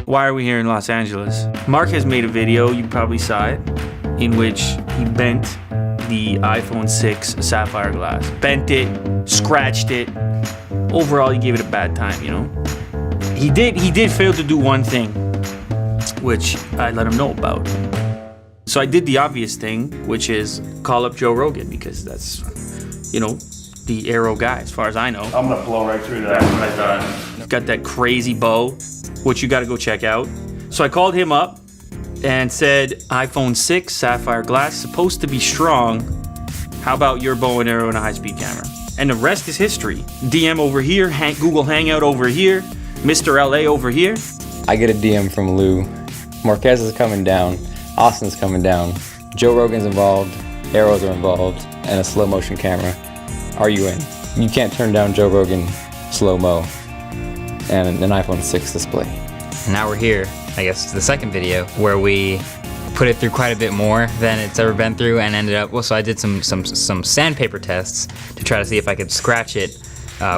why are we here in Los Angeles? Mark has made a video, you probably saw it, in which he bent the iPhone 6 Sapphire glass. Bent it, scratched it. Overall, he gave it a bad time, you know? He did fail to do one thing, which I let him know about. So I did the obvious thing, which is call up Joe Rogan, because that's, you know, the arrow guy, as far as I know. I'm gonna blow right through that. That's what I thought. Got that crazy bow, which you gotta go check out. So I called him up and said, iPhone 6 Sapphire glass, supposed to be strong. How about your bow and arrow and a high-speed camera? And the rest is history. DM over here, Google Hangout over here, Mr. LA over here. I get a DM from Lou. Marquez is coming down. Austin's coming down. Joe Rogan's involved. Arrows are involved. And a slow motion camera. Are you in? You can't turn down Joe Rogan slow-mo and an iPhone 6 display. And now we're here, I guess, the second video where we put it through quite a bit more than it's ever been through, and ended up, well, so I did some sandpaper tests to try to see if I could scratch it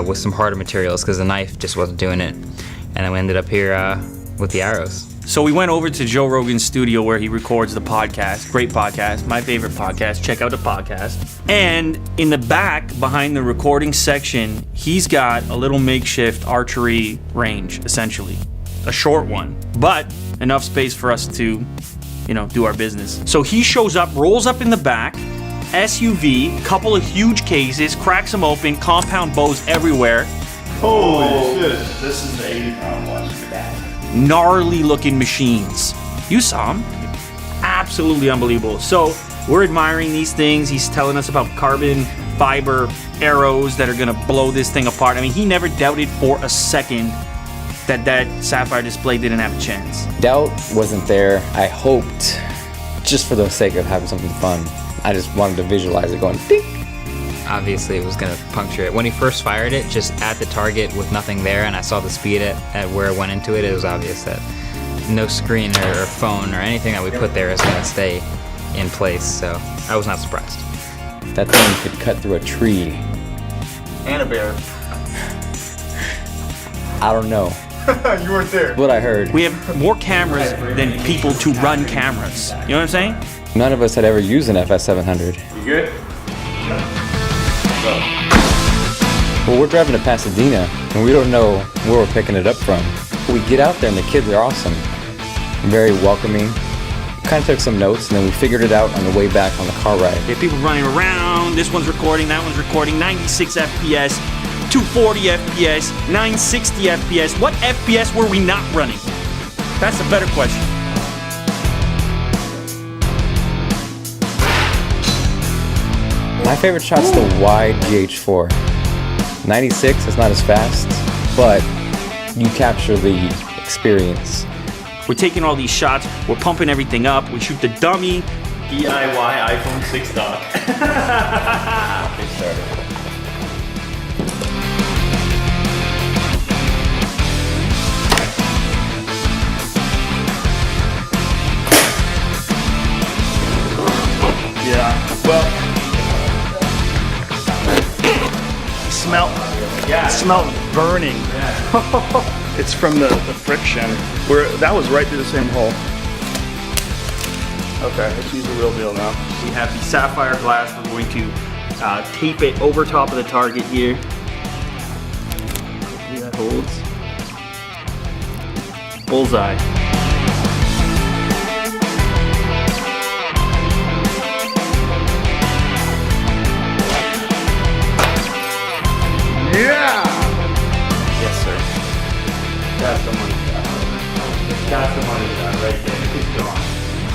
with some harder materials, because the knife just wasn't doing it. And then we ended up here with the arrows. So we went over to Joe Rogan's studio where he records the podcast. Great podcast, my favorite podcast. Check out the podcast. And in the back, behind the recording section, he's got a little makeshift archery range, essentially. A short one, but enough space for us to, you know, do our business. So he shows up, rolls up in the back, SUV, couple of huge cases, cracks them open, compound bows everywhere. Holy shit. This is the 80-pound one. Gnarly looking machines. You saw them. Absolutely unbelievable. So we're admiring these things. He's telling us about carbon fiber arrows that are gonna blow this thing apart. I mean, he never doubted for a second that Sapphire Display didn't have a chance. Doubt wasn't there. I hoped, just for the sake of having something fun, I just wanted to visualize it going ding. Obviously it was gonna puncture it. When he first fired it, just at the target with nothing there, and I saw the speed at where it went into it, it was obvious that no screen or phone or anything that we put there is gonna stay in place, so I was not surprised. That thing could cut through a tree. And a bear. I don't know. You weren't there. What I heard. We have more cameras than people to run cameras. You know what I'm saying? None of us had ever used an FS700. You good? Well, we're driving to Pasadena, and we don't know where we're picking it up from. We get out there, and the kids are awesome. Very welcoming. Kind of took some notes, and then we figured it out on the way back on the car ride. There are people running around. This one's recording, that one's recording. 96 FPS, 240 FPS, 960 FPS. What FPS were we not running? That's a better question. My favorite shot's the wide GH4. 96 is not as fast, but you capture the experience. We're taking all these shots, we're pumping everything up, we shoot the dummy. DIY iPhone 6 dock. Get started. Yeah. Well. Smell burning. Yeah. It's from the friction. That was right through the same hole. Okay, let's use the real deal now. We have the sapphire glass, we're going to tape it over top of the target here. Hopefully that holds. Bullseye. Yeah! Yes, sir. That's the money shot. That's the money shot right there. It's gone.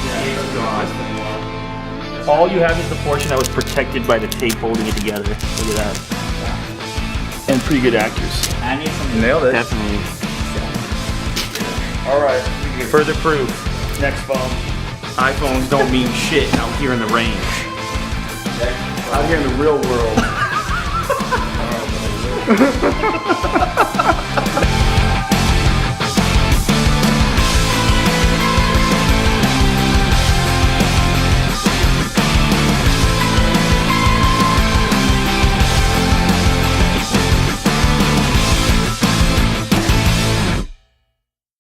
Yeah, it's gone. All you have is the portion that was protected by the tape holding it together. Look at that. And pretty good accuracy. I need some. Nailed it. Definitely. All right. Further proof. Next phone. iPhones don't mean shit out here in the range. Out here in the real world.